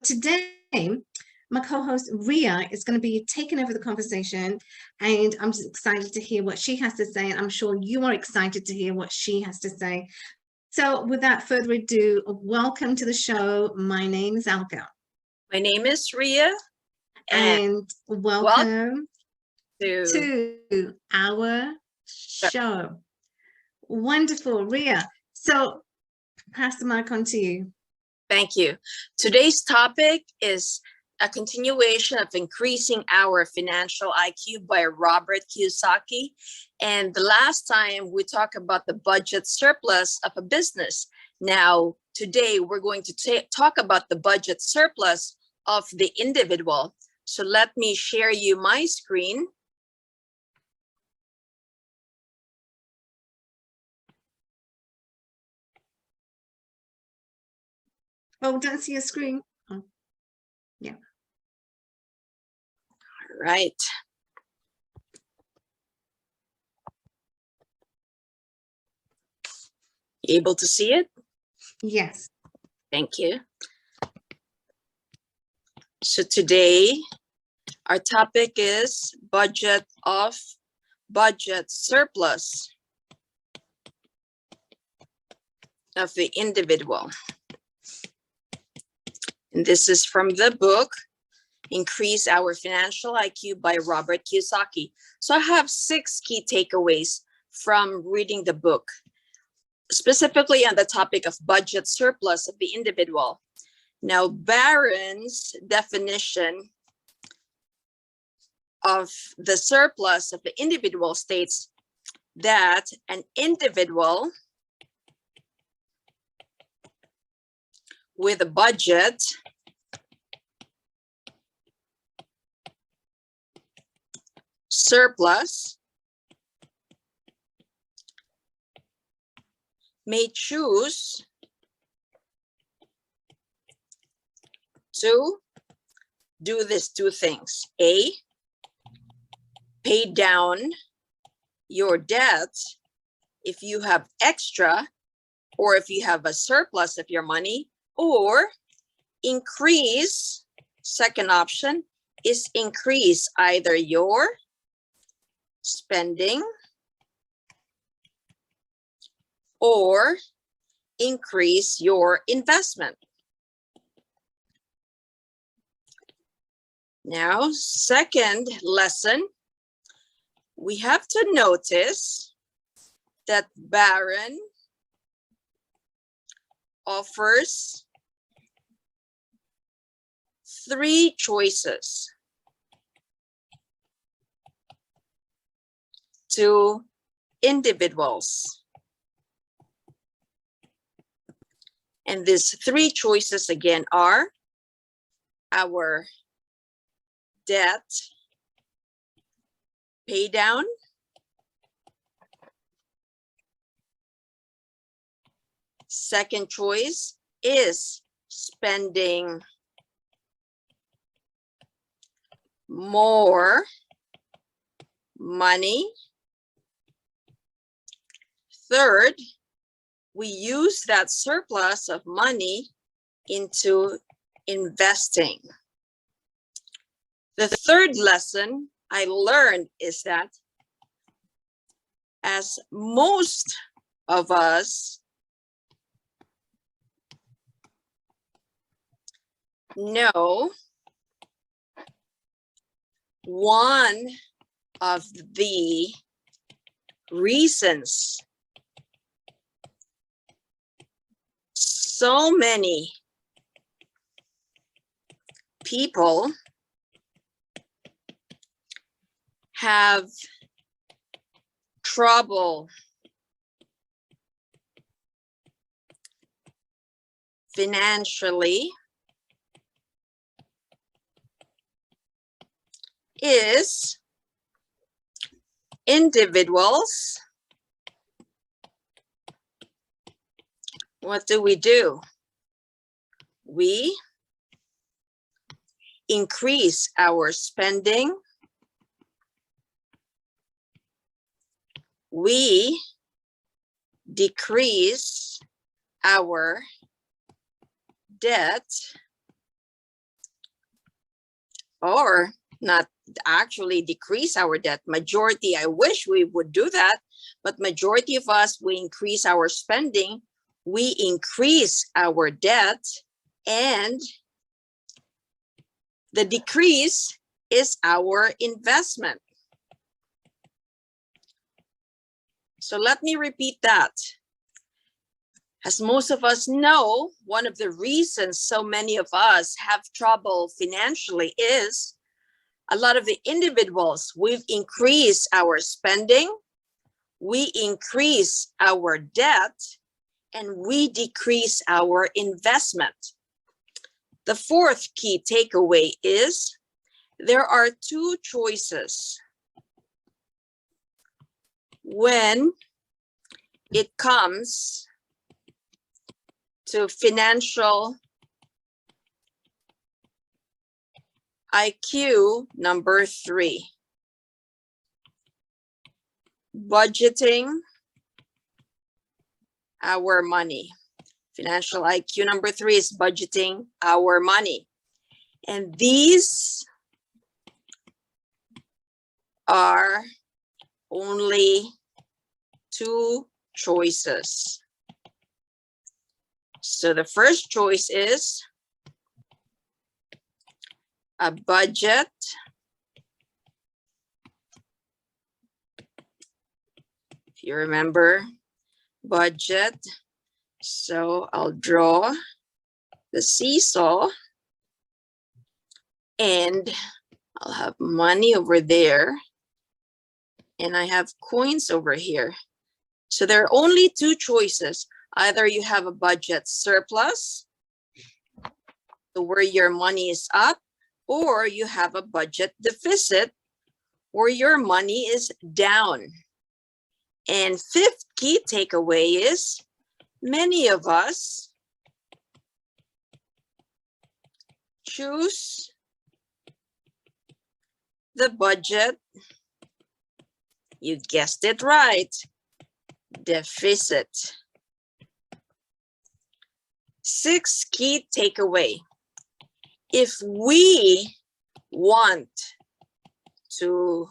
today, my co-host Ria is going to be taking over the conversation, and I'm just excited to hear what she has to say, and I'm sure you are excited to hear what she has to say. So without further ado, welcome to the show. My name is 𝗥𝗵𝗲. My name is Ria, and welcome to our show. Wonderful, Ria. So pass the mic on to you. Thank you. Today's topic is a continuation of Increasing Our Financial IQ by 𝗥𝗵𝗲. And the last time we talked about the budget surplus of a business. Now, today we're going to talk about the budget surplus of the individual. So let me share you my screen. Oh, don't see a screen. Oh, yeah. All right. Able to see it? Yes. Thank you. So today, our topic is budget surplus of the individual. And this is from the book, Increase Our Financial IQ by 𝗥𝗵𝗲. So I have 6 key takeaways from reading the book, specifically on the topic of budget surplus of the individual. Now, Barron's definition of the surplus of the individual states that an individual with a budget surplus may choose to do these 2 things. A, pay down your debt if you have extra, or if you have a surplus of your money, or increase, second option is increase either your spending or increase your investment. Now, second lesson, we have to notice that Barron offers 3 choices to individuals. And these 3 choices again are our debt pay down, second choice is spending more money. Third, we use that surplus of money into investing. The third lesson I learned is that as most of us know, one of the reasons so many people have trouble financially is individuals. What do? We increase our spending. We decrease our debt, or not actually decrease our debt. Majority, I wish we would do that, but majority of us, we increase our spending, we increase our debt, and the decrease is our investment. So let me repeat that. As most of us know, one of the reasons so many of us have trouble financially is a lot of the individuals, we've increased our spending, we increase our debt, and we decrease our investment. The fourth key takeaway is there are two choices when it comes to financial IQ number 3. Budgeting our money. Financial IQ number 3 is budgeting our money. And these are only two choices. So the first choice is a budget if you remember budget. So I'll draw the seesaw and I'll have money over there and I have coins over here. So there are only two choices. Either you have a budget surplus, so where your money is up, or you have a budget deficit where your money is down. And fifth key takeaway is many of us choose the budget, you guessed it right, deficit. Sixth key takeaway. If we want to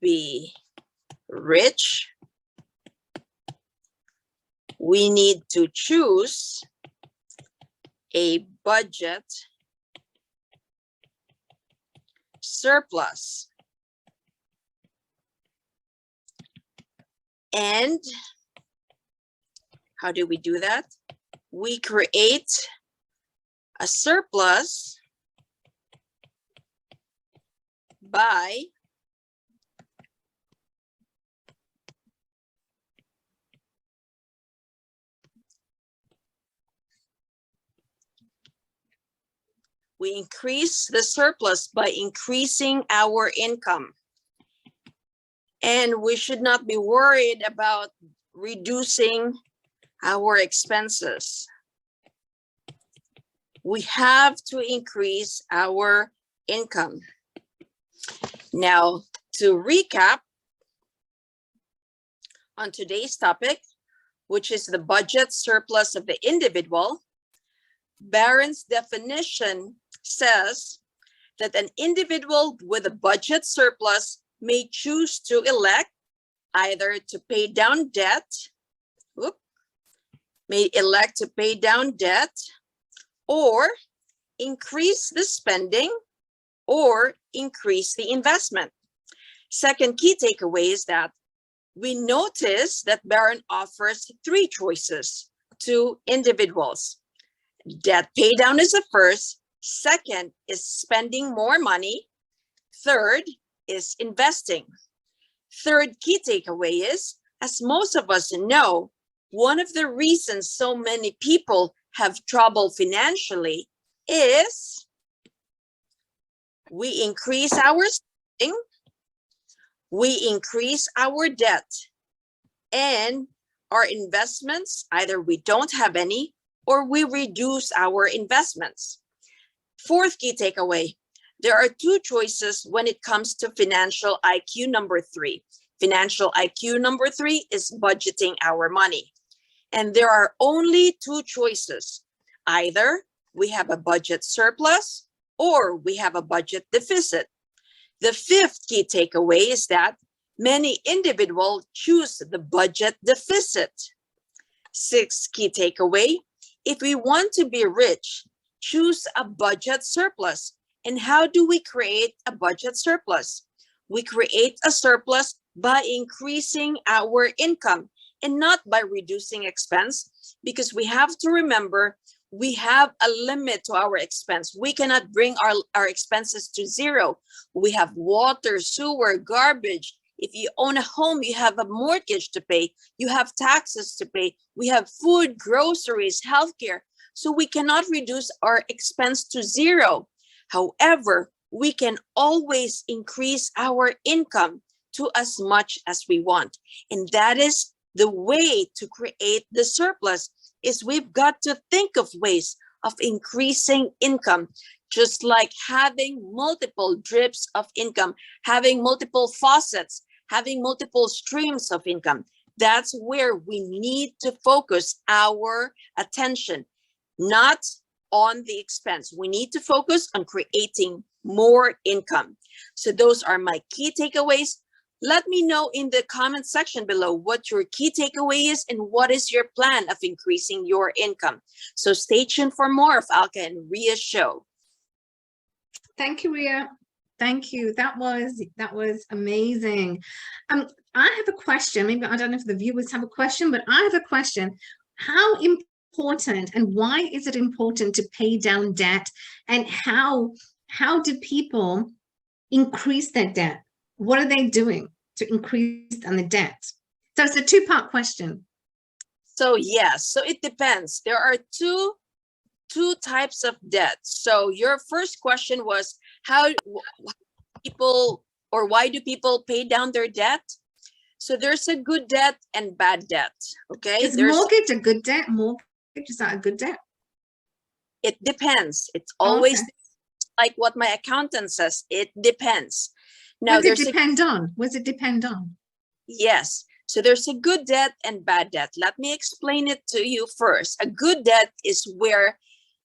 be rich, we need to choose a budget surplus. And how do we do that? We create a surplus by we increase the surplus by increasing our income. And we should not be worried about reducing our expenses. We have to increase our income. Now, to recap on today's topic, which is the budget surplus of the individual, Barron's definition says that an individual with a budget surplus may choose to elect either to pay down debt, or increase the spending or increase the investment. Second key takeaway is that we notice that Barron offers three choices to individuals. Debt pay down is the first. Second is spending more money. Third is investing. Third key takeaway is, as most of us know, one of the reasons so many people have trouble financially is we increase our spending, we increase our debt, and our investments, either we don't have any or we reduce our investments. Fourth key takeaway, there are two choices when it comes to financial IQ number 3. Financial IQ number 3 is budgeting our money. And there are only two choices. Either we have a budget surplus or we have a budget deficit. The fifth key takeaway is that many individuals choose the budget deficit. Sixth key takeaway, if we want to be rich, choose a budget surplus. And how do we create a budget surplus? We create a surplus by increasing our income and not by reducing expense, because we have to remember we have a limit to our expense. We cannot bring our expenses to zero. We have water, sewer, garbage. If you own a home, you have a mortgage to pay. You have taxes to pay. We have food, groceries, healthcare. So we cannot reduce our expense to zero. However, we can always increase our income to as much as we want. And that is the way to create the surplus, is we've got to think of ways of increasing income, just like having multiple drips of income, having multiple faucets, having multiple streams of income. That's where we need to focus our attention, not on the expense. We need to focus on creating more income. So those are my key takeaways. Let me know in the comment section below what your key takeaway is and what is your plan of increasing your income. So stay tuned for more of Alka and Rhea's show. Thank you, Rhea. Thank you. That was amazing. I have a question. Maybe I don't know if the viewers have a question, but I have a question. How important and why is it important to pay down debt, and how do people increase their debt? What are they doing to increase on the debt? So it's a two-part question. So yes, so it depends. There are two types of debt. So your first question was why do people pay down their debt? So there's a good debt and bad debt. Okay. Is mortgage a good debt? Mortgage, is that a good debt? It depends. It's always like what my accountant says. It depends. Now, what does it depend on? What does it depend on? Yes. So there's a good debt and bad debt. Let me explain it to you first. A good debt is where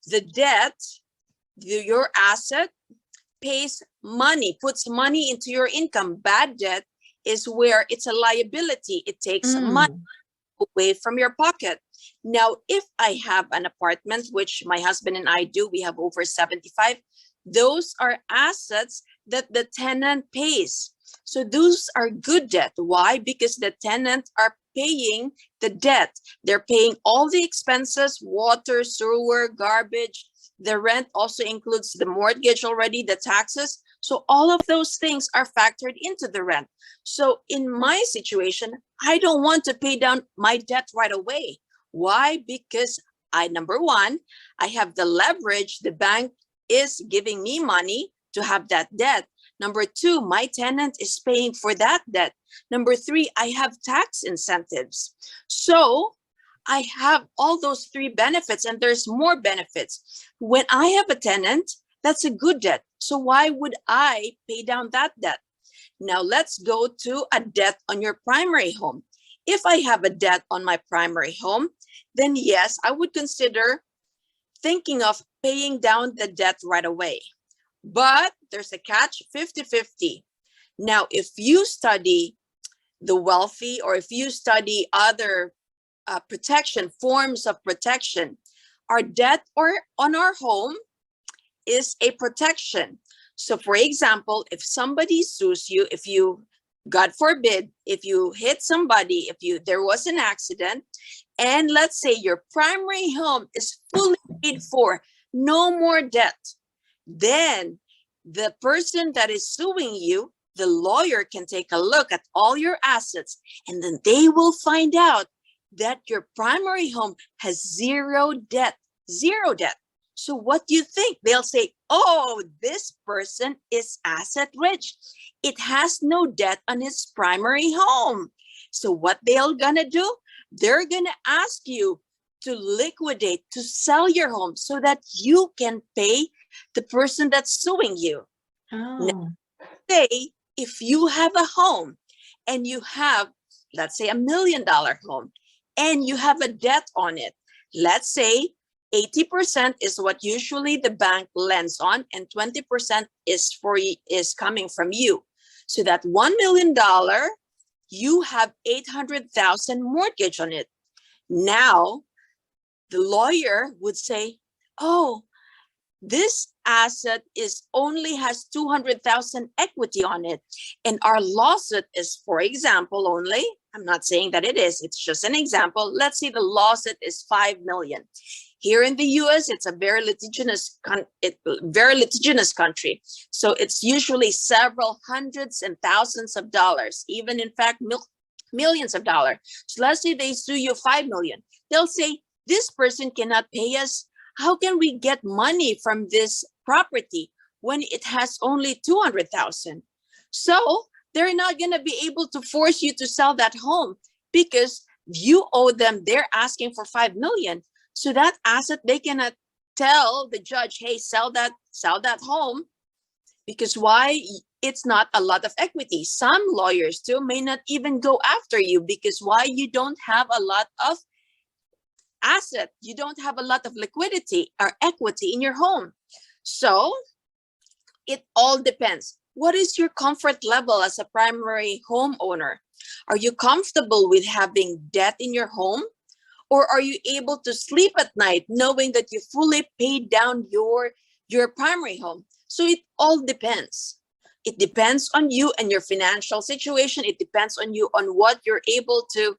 the debt, your asset, pays money, puts money into your income. Bad debt is where it's a liability. It takes money away from your pocket. Now, if I have an apartment, which my husband and I do, we have over 75, those are assets that the tenant pays. So those are good debt. Why? Because the tenants are paying the debt. They're paying all the expenses, water, sewer, garbage. The rent also includes the mortgage already, the taxes. So all of those things are factored into the rent. So in my situation, I don't want to pay down my debt right away. Why? Because number one, I have the leverage. The bank is giving me money to have that debt. Number two, my tenant is paying for that debt. Number three, I have tax incentives. So I have all those three benefits, and there's more benefits. When I have a tenant, that's a good debt. So why would I pay down that debt? Now let's go to a debt on your primary home. If I have a debt on my primary home, then yes, I would consider thinking of paying down the debt right away. But there's a catch, 50-50. Now, if you study the wealthy, or if you study other forms of protection, our debt on our home is a protection. So for example, if somebody sues you, if you, God forbid, if you hit somebody, there was an accident, and let's say your primary home is fully paid for, no more debt, then the person that is suing you, the lawyer, can take a look at all your assets, and then they will find out that your primary home has zero debt. So what do you think? They'll say, oh, this person is asset rich. It has no debt on its primary home. So what they're gonna do? They're gonna ask you to liquidate, to sell your home so that you can pay the person that's suing you. Now, say if you have a home and you have, let's say, $1 million home, and you have a debt on it. Let's say 80% is what usually the bank lends on, and 20% is coming from you. So that $1 million, you have 800,000 mortgage on it. Now, the lawyer would say, oh, this asset only has 200,000 equity on it. And our lawsuit is, for example, only, I'm not saying that it is, it's just an example. Let's say the lawsuit is 5 million. Here in the US, it's a very litigious country. So it's usually several hundreds and thousands of dollars, even in fact, millions of dollars. So let's say they sue you 5 million. They'll say, this person cannot pay us. How can we get money from this property when it has only 200,000? So they're not going to be able to force you to sell that home because you owe them. They're asking for 5 million. So that asset, they cannot tell the judge, hey, sell that home, because why? It's not a lot of equity. Some lawyers too may not even go after you because why? You don't have a lot of asset, you don't have a lot of liquidity or equity in your home. So it all depends. What is your comfort level as a primary homeowner? Are you comfortable with having debt in your home? Or are you able to sleep at night knowing that you fully paid down your primary home? So it all depends. It depends on you and your financial situation. It depends on you on what you're able to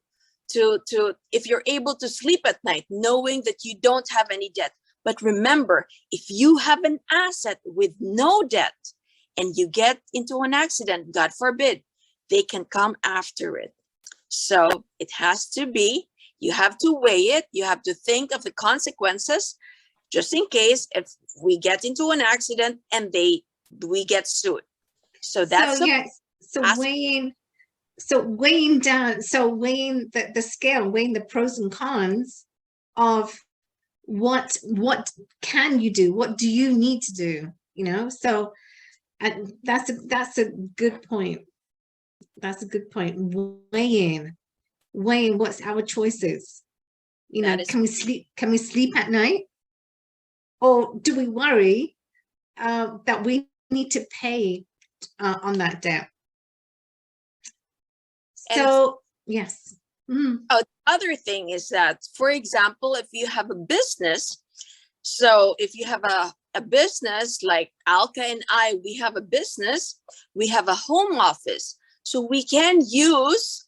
if you're able to sleep at night knowing that you don't have any debt. But remember, if you have an asset with no debt and you get into an accident, God forbid, they can come after it. So it has to be, you have to weigh it. You have to think of the consequences just in case if we get into an accident and we get sued. So that's weighing the scale, weighing the pros and cons of what can you do, what do you need to do, you know? So that's a good point. That's a good point. Weighing what's our choices, you know? Can we sleep at night, or do we worry that we need to pay on that debt? So yes. Oh, the other thing is that, for example, if you have a business, so if you have a business like Alka and I, we have a business, we have a home office, so we can use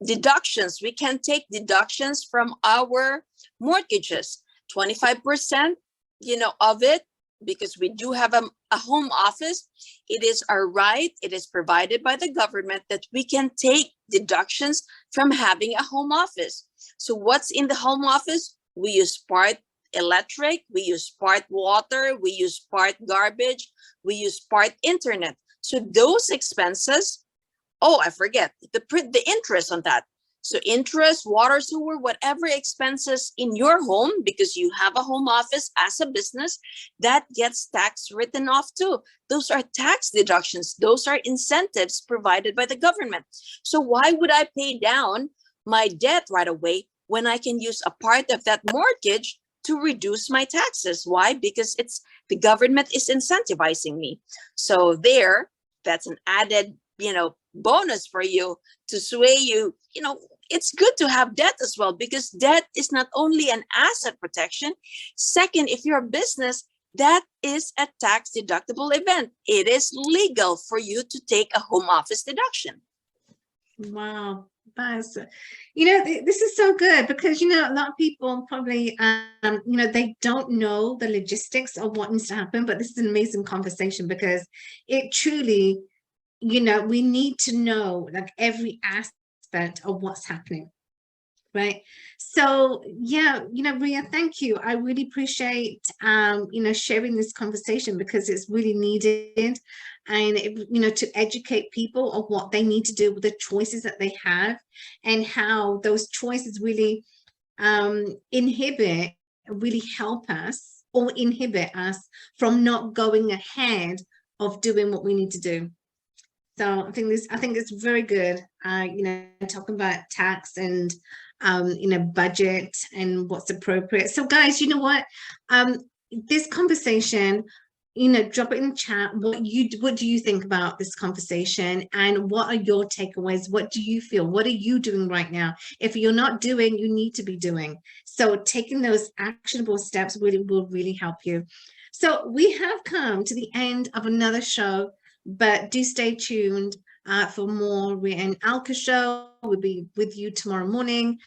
deductions. We can take deductions from our mortgages, 25%, you know, of it, because we do have a home office. It is our right, it is provided by the government that we can take deductions from having a home office. So what's in the home office? We use part electric, we use part water, we use part garbage, we use part internet. So those expenses, oh, I forget, the interest on that. So interest, water, sewer, whatever expenses in your home, because you have a home office as a business, that gets tax written off too. Those are tax deductions. Those are incentives provided by the government. So why would I pay down my debt right away when I can use a part of that mortgage to reduce my taxes? Why? Because the government is incentivizing me. So that's an added, you know, bonus for you to sway you. You know, it's good to have debt as well, because debt is not only an asset protection. Second, if you're a business, that is a tax deductible event. It is legal for you to take a home office deduction. Wow. You know, this is so good, because, you know, a lot of people probably, you know, they don't know the logistics of what needs to happen, but this is an amazing conversation, because it truly, you know, we need to know like every aspect of what's happening, right? So yeah, you know, Ria, thank you. I really appreciate you know, sharing this conversation, because it's really needed, and you know, to educate people of what they need to do with the choices that they have, and how those choices really help us or inhibit us from not going ahead of doing what we need to do. So I think it's very good, you know, talking about tax and budget and what's appropriate. So guys, you know what? This conversation, drop it in the chat. What do you think about this conversation, and what are your takeaways? What do you feel? What are you doing right now? If you're not doing, you need to be doing. So taking those actionable steps will really help you. So we have come to the end of another show, but do stay tuned for more. We're in 𝗥𝗵𝗲 show. We'll be with you tomorrow morning.